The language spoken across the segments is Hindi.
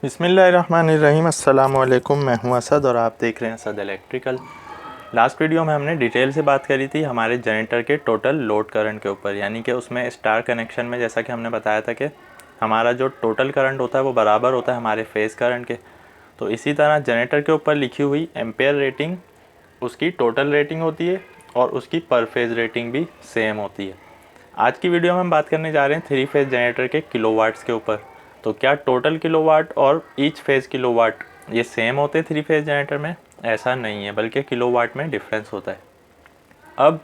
बिस्मिल्लाहिर्रहमानिर्रहीम। अस्सलाम वालेकुम। मैं हूं असद और आप देख रहे हैं असद इलेक्ट्रिकल। लास्ट वीडियो में हमने डिटेल से बात करी थी हमारे जनरेटर के टोटल लोड करंट के ऊपर, यानी कि उसमें स्टार कनेक्शन में जैसा कि हमने बताया था कि हमारा जो टोटल करंट होता है वो बराबर होता है हमारे फेज़ करंट के। तो इसी तरह जनरेटर के ऊपर लिखी हुई एम्पेयर रेटिंग उसकी टोटल रेटिंग होती है और उसकी पर फेज़ रेटिंग भी सेम होती है। आज की वीडियो में हम बात करने जा रहे हैं 3 फेज़ जनरेटर के किलोवाट्स के ऊपर। तो क्या टोटल किलोवाट और ईच फेज़ किलोवाट ये सेम होते हैं 3 फेज़ जनरेटर में? ऐसा नहीं है, बल्कि किलोवाट में डिफरेंस होता है। अब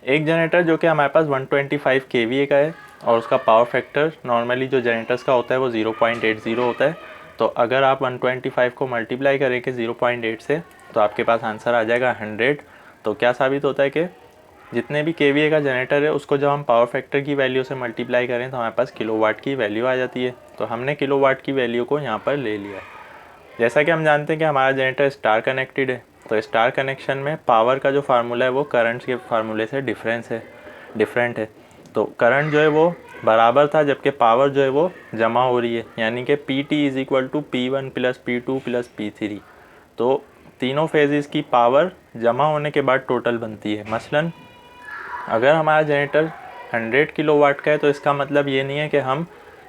एक जनरेटर जो कि हमारे पास 125 केवीए का है और उसका पावर फैक्टर नॉर्मली जो जनरेटर्स का होता है वो 0.80 होता है। तो अगर आप 125 को मल्टीप्लाई करेंगे 0.8 से तो आपके पास आंसर आ जाएगा 100। तो क्या साबित होता है कि जितने भी केवीए का जनरेटर है उसको जब हम पावर फैक्टर की वैल्यू से मल्टीप्लाई करें तो हमारे पास किलोवाट की वैल्यू आ जाती है। तो हमने किलोवाट की वैल्यू को यहाँ पर ले लिया है। जैसा कि हम जानते हैं कि हमारा जनरेटर स्टार कनेक्टेड है, तो स्टार कनेक्शन में पावर का जो फार्मूला है वो करंट्स के फार्मूले से डिफरेंट है। तो करंट जो है वो बराबर था, जबकि पावर जो है वो जमा हो रही है, यानी कि PT is equal to P1 plus P2 plus P3। तो तीनों फेजेस की पावर जमा होने के बाद टोटल बनती है। मसलन अगर हमारा जनरेटर 100 किलोवाट का है तो इसका मतलब ये नहीं है कि हम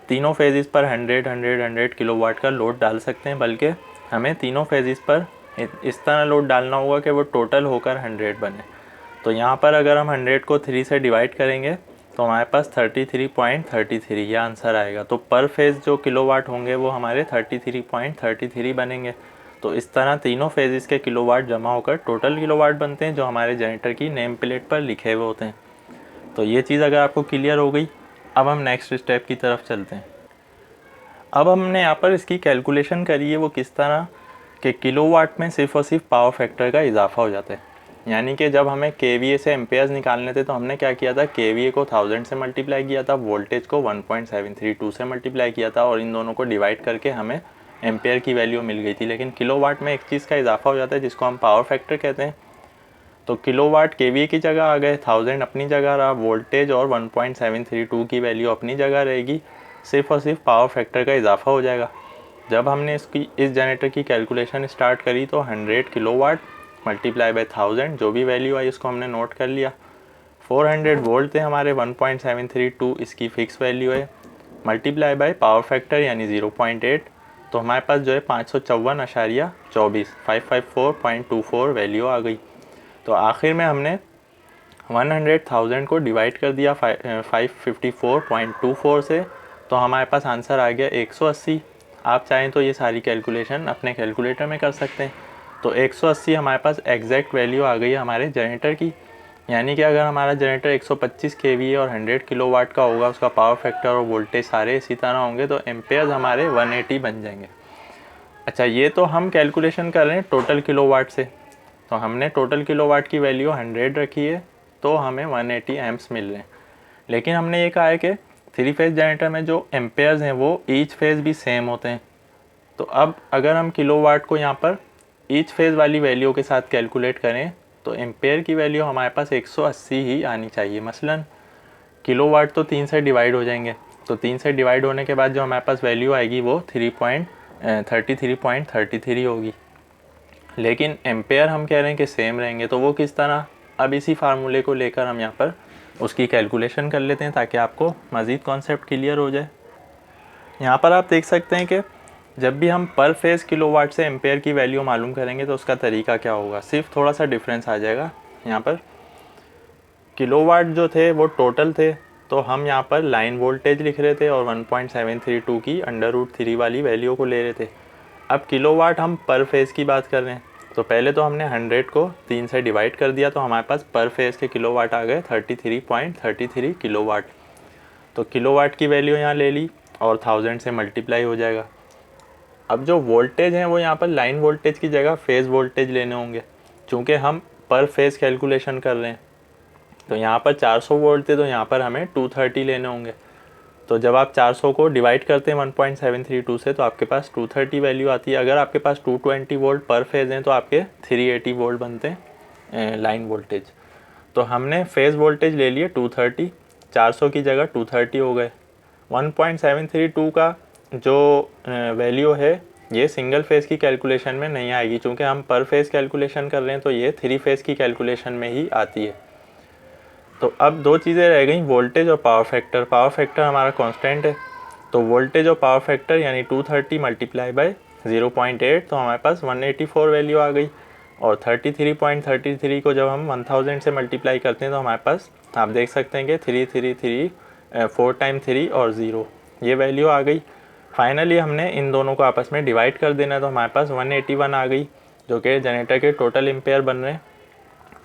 तीनों फेजेस पर 100 किलोवाट का लोड डाल सकते हैं, बल्कि हमें तीनों फेजेस पर इस तरह लोड डालना होगा कि वो टोटल होकर 100 बने। तो यहाँ पर अगर हम 100 को 3 से डिवाइड करेंगे तो हमारे पास 33.33 ये आंसर आएगा। तो पर फेज़ जो किलोवाट होंगे वो हमारे 33.33 बनेंगे। तो इस तरह तीनों फेजेस के किलोवाट जमा होकर टोटल किलोवाट बनते हैं जो हमारे जनरेटर की नेम प्लेट पर लिखे हुए होते हैं। तो ये चीज़ अगर आपको क्लियर हो गई, अब हम नेक्स्ट स्टेप की तरफ चलते हैं। अब हमने यहाँ पर इसकी कैलकुलेशन करी है वो किस तरह कि किलोवाट में सिर्फ और सिर्फ पावर फैक्टर का इजाफा हो जाता है। यानी कि जब हमें केवीए से एम्पेयर्स निकालने थे तो हमने क्या किया था, केवीए को 1000 से मल्टीप्लाई किया था, वोल्टेज को 1.732 से मल्टीप्लाई किया था और इन दोनों को डिवाइड करके हमें एम्पेयर की वैल्यू मिल गई थी। लेकिन किलोवाट में एक चीज़ का इजाफा हो जाता है जिसको हम पावर फैक्टर कहते हैं। तो किलोवाट केवीए की जगह आ गए, 1000 अपनी जगह रहा, वोल्टेज और 1.732 की वैल्यू अपनी जगह रहेगी, सिर्फ और सिर्फ पावर फैक्टर का इजाफा हो जाएगा। जब हमने इस जनरेटर की कैलकुलेशन स्टार्ट करी तो 100 किलोवाट मल्टीप्लाई बाय 1000 जो भी वैल्यू आई उसको हमने नोट कर लिया। 400 वोल्ट थे हमारे, 1.732 इसकी फिक्स वैल्यू है, मल्टीप्लाई बाय पावर फैक्टर यानी 0.8। तो हमारे पास जो है 554.24 554.24 वैल्यू आ गई। तो आखिर में हमने 100,000 को डिवाइड कर दिया 554.24 से, तो हमारे पास आंसर आ गया 180। आप चाहें तो ये सारी कैलकुलेशन अपने कैलकुलेटर में कर सकते हैं। तो 180 हमारे पास एग्जैक्ट वैल्यू आ गई हमारे जनरेटर की। यानी कि अगर हमारा जनरेटर 125 केवीए और 100 किलोवाट का होगा, उसका पावर फैक्टर और वोल्टेज सारे इसी तरह होंगे, तो एम्पेयर्स हमारे 180 बन जाएंगे। अच्छा, ये तो हम कैलकुलेशन कर रहे हैं टोटल किलोवाट से। तो हमने टोटल किलोवाट की वैल्यू 100 रखी है तो हमें 180 एम्प्स मिल रहे हैं। लेकिन हमने ये कहा है कि 3 फेज़ जनरेटर में जो एम्पेयर्स हैं वो ईच फेज़ भी सेम होते हैं। तो अब अगर हम किलोवाट को यहाँ पर ईच फेज़ वाली वैल्यू के साथ कैलकुलेट करें तो एम्पेयर की वैल्यू हमारे पास 180 ही आनी चाहिए। मसलन किलोवाट तो 3 से डिवाइड हो जाएंगे, तो 3 से डिवाइड होने के बाद जो हमारे पास वैल्यू आएगी वो 33.33 होगी। लेकिन एम्पेयर हम कह रहे हैं कि सेम रहेंगे, तो वो किस तरह? अब इसी फार्मूले को लेकर हम यहाँ पर उसकी कैलकुलेशन कर लेते हैं ताकि आपको मज़ीद कॉन्सेप्ट क्लियर हो जाए। यहाँ पर आप देख सकते हैं कि जब भी हम पर फेज़ किलोवाट से एम्पेयर की वैल्यू मालूम करेंगे तो उसका तरीका क्या होगा, सिर्फ थोड़ा सा डिफरेंस आ जाएगा। यहाँ पर किलोवाट जो थे वो टोटल थे, तो हम यहाँ पर लाइन वोल्टेज लिख रहे थे और 1.732 की √3 वाली वैल्यू को ले रहे थे। अब किलोवाट हम पर फेज़ की बात कर रहे हैं, तो पहले तो हमने 100 को 3 से डिवाइड कर दिया तो हमारे पास पर फेज़ के किलोवाट आ गए 33.33 किलोवाट। तो किलोवाट की वैल्यू यहाँ ले ली और 1000 से मल्टीप्लाई हो जाएगा। अब जो वोल्टेज हैं वो यहाँ पर लाइन वोल्टेज की जगह फेज़ वोल्टेज लेने होंगे, चूँकि हम पर फेज़ कैलकुलेशन कर रहे हैं। तो यहाँ पर 400 वोल्ट थे तो यहाँ पर हमें 230 लेने होंगे। तो जब आप 400 को डिवाइड करते हैं 1.732 से तो आपके पास 230 वैल्यू आती है। अगर आपके पास 220 वोल्ट पर फेज़ हैं तो आपके 380 वोल्ट बनते हैं लाइन वोल्टेज। तो हमने फेज़ वोल्टेज ले लिए 230, 400 की जगह 230 हो गए। 1.732 का जो वैल्यू है ये सिंगल फेज़ की कैलकुलेशन में नहीं आएगी, चूँकि हम पर फेज़ कैलकुलेशन कर रहे हैं तो ये 3 फेज़ की कैलकुलेशन में ही आती है। तो अब दो चीज़ें रह गई, वोल्टेज और पावर फैक्टर। पावर फैक्टर हमारा कांस्टेंट है, तो वोल्टेज और पावर फैक्टर यानी 230 मल्टीप्लाई बाय 0.8, तो हमारे पास 184 वैल्यू आ गई। और 33.33 को जब हम 1000 से मल्टीप्लाई करते हैं तो हमारे पास आप देख सकते हैं कि 4 टाइम 3 और 0 ये वैल्यू आ गई। फाइनली हमने इन दोनों को आपस में डिवाइड कर देना है, तो हमारे पास 181 आ गई, जो कि जनरेटर के टोटल एम्पेयर बन रहे हैं।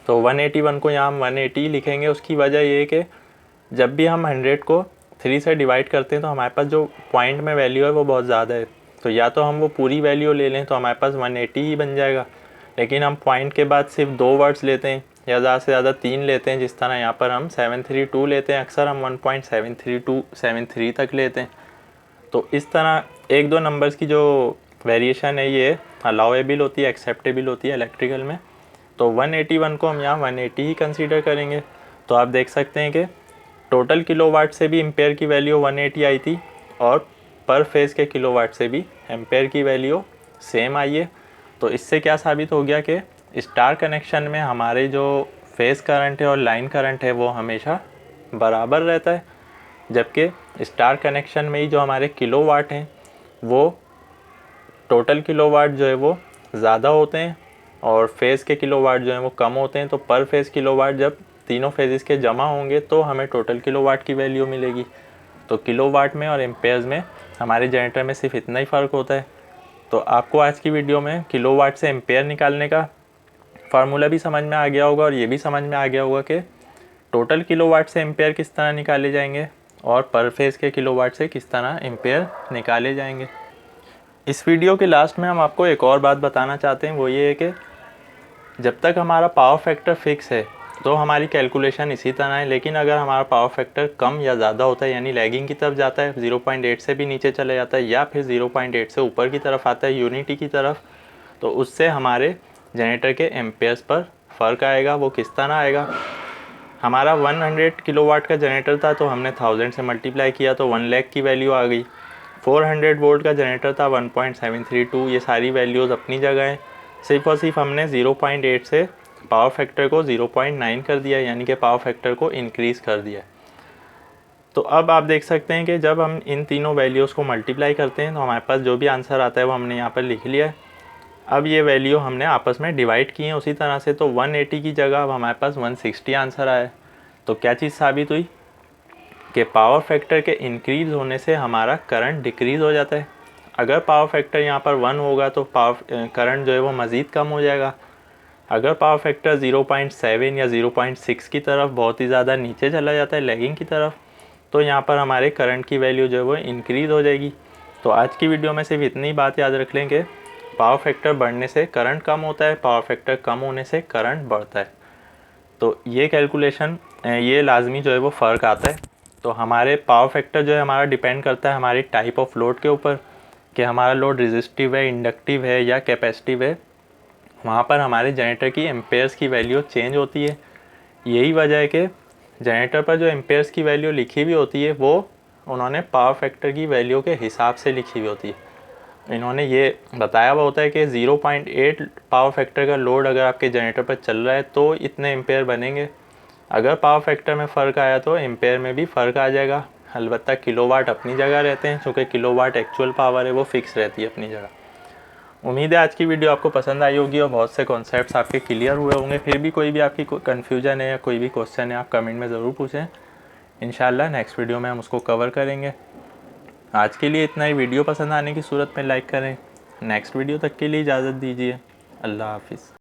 तो 181 को यहाँ हम 180 लिखेंगे। उसकी वजह ये है कि जब भी हम 100 को 3 से डिवाइड करते हैं तो हमारे पास जो पॉइंट में वैल्यू है वो बहुत ज़्यादा है, तो या तो हम वो पूरी वैल्यू ले लें तो हमारे पास 180 ही बन जाएगा, लेकिन हम पॉइंट के बाद सिर्फ 2 वर्ड्स लेते हैं या ज़्यादा से ज़्यादा 3 लेते हैं, जिस तरह यहाँ पर हम 732 लेते हैं, अक्सर हम 1.73273 तक लेते हैं। तो इस तरह एक दो नंबर्स की जो वेरिएशन है ये अलाउएबल होती है, एक्सेप्टेबल होती है इलेक्ट्रिकल में। तो 181 को हम यहाँ 180 ही कंसीडर करेंगे। तो आप देख सकते हैं कि टोटल किलोवाट से भी एम्पेयर की वैल्यू 180 आई थी और पर फेज़ के किलोवाट से भी एम्पेयर की वैल्यू सेम आई है। तो इससे क्या साबित हो गया कि स्टार कनेक्शन में हमारे जो फेज़ करंट है और लाइन करंट है वो हमेशा बराबर रहता है, जबकि स्टार कनेक्शन में ही जो हमारे किलोवाट हैं वो टोटल किलोवाट जो है वो ज़्यादा होते हैं और फेज़ के किलोवाट जो हैं वो कम होते हैं। तो पर फेज़ किलोवाट जब तीनों फेजेस के जमा होंगे तो हमें टोटल किलोवाट की वैल्यू मिलेगी। तो किलोवाट में और एम्पेयर्स में हमारे जनरेटर में सिर्फ इतना ही फ़र्क होता है। तो आपको आज की वीडियो में किलोवाट से एम्पेयर निकालने का फार्मूला भी समझ में आ गया होगा और ये भी समझ में आ गया होगा कि टोटल किलोवाट से एम्पेयर किस तरह निकाले जाएंगे और पर फेज़ के किलोवाट से किस तरह एम्पेयर निकाले जाएंगे। इस वीडियो के लास्ट में हम आपको एक और बात बताना चाहते हैं, वो ये है कि जब तक हमारा पावर फैक्टर फिक्स है तो हमारी कैलकुलेशन इसी तरह है, लेकिन अगर हमारा पावर फैक्टर कम या ज़्यादा होता है यानी लैगिंग की तरफ जाता है, 0.8 से भी नीचे चले जाता है या फिर 0.8 से ऊपर की तरफ आता है यूनिटी की तरफ, तो उससे हमारे जनरेटर के एम्पेयर्स पर फ़र्क आएगा। वो किस तरह आएगा, हमारा 100 किलोवाट का जनरेटर था तो हमने 1000 से मल्टीप्लाई किया तो 1 लाख की वैल्यू आ गई। 400 वोल्ट का जनरेटर था 1.732, ये सारी वैल्यूज़ अपनी जगह हैं। सिर्फ और सिर्फ हमने 0.8 से पावर फैक्टर को 0.9 कर दिया, यानी कि पावर फैक्टर को इंक्रीज़ कर दिया। तो अब आप देख सकते हैं कि जब हम इन तीनों वैल्यूज़ को मल्टीप्लाई करते हैं तो हमारे पास जो भी आंसर आता है वो हमने यहाँ पर लिख लिया है। अब ये वैल्यू हमने आपस में डिवाइड की है उसी तरह से, तो 180 की जगह अब हमारे पास 160 आंसर आया। तो क्या चीज़ साबित हुई कि पावर फैक्टर के इंक्रीज़ होने से हमारा करंट डिक्रीज़ हो जाता है। अगर पावर फैक्टर यहाँ पर 1 होगा तो पावर करंट जो है वो मज़ीद कम हो जाएगा। अगर पावर फैक्टर 0.7 या 0.6 की तरफ बहुत ही ज़्यादा नीचे चला जाता है लैगिंग की तरफ, तो यहाँ पर हमारे करंट की वैल्यू जो है वो इंक्रीज़ हो जाएगी। तो आज की वीडियो में सिर्फ इतनी बात याद रख लें कि पावर फैक्टर बढ़ने से करंट कम होता है, पावर फैक्टर कम होने से करंट बढ़ता है। तो ये कैलकुलेशन ये लाजमी जो है वो फ़र्क आता है। तो हमारे पावर फैक्टर जो है हमारा डिपेंड करता है हमारी टाइप ऑफ लोड के ऊपर, कि हमारा लोड रेजिस्टिव है, इंडक्टिव है या कैपेसिटिव है। वहाँ पर हमारे जनरेटर की एम्पेयर्स की वैल्यू चेंज होती है। यही वजह है कि जनरेटर पर जो एम्पेयर्स की वैल्यू लिखी हुई होती है वो उन्होंने पावर फैक्टर की वैल्यू के हिसाब से लिखी हुई होती है। इन्होंने ये बताया हुआ होता है कि 0.8 पावर फैक्टर का लोड अगर आपके जनरेटर पर चल रहा है तो इतने एम्पेयर बनेंगे। अगर पावर फैक्टर में फ़र्क आया तो एम्पेयर में भी फ़र्क आ जाएगा। अलबत्ता किलोवाट अपनी जगह रहते हैं, चूँकि किलोवाट एक्चुअल पावर है वो फिक्स रहती है अपनी जगह। उम्मीद है आज की वीडियो आपको पसंद आई होगी और बहुत से कॉन्सेप्ट्स आपके क्लियर हुए होंगे। फिर भी कोई भी आपकी कन्फ्यूजन है या कोई भी क्वेश्चन है आप कमेंट में ज़रूर पूछें, इंशाल्लाह नेक्स्ट वीडियो में हम उसको कवर करेंगे। आज के लिए इतना ही। वीडियो पसंद आने की सूरत में लाइक करें। नेक्स्ट वीडियो तक के लिए इजाज़त दीजिए। अल्लाह हाफिज़।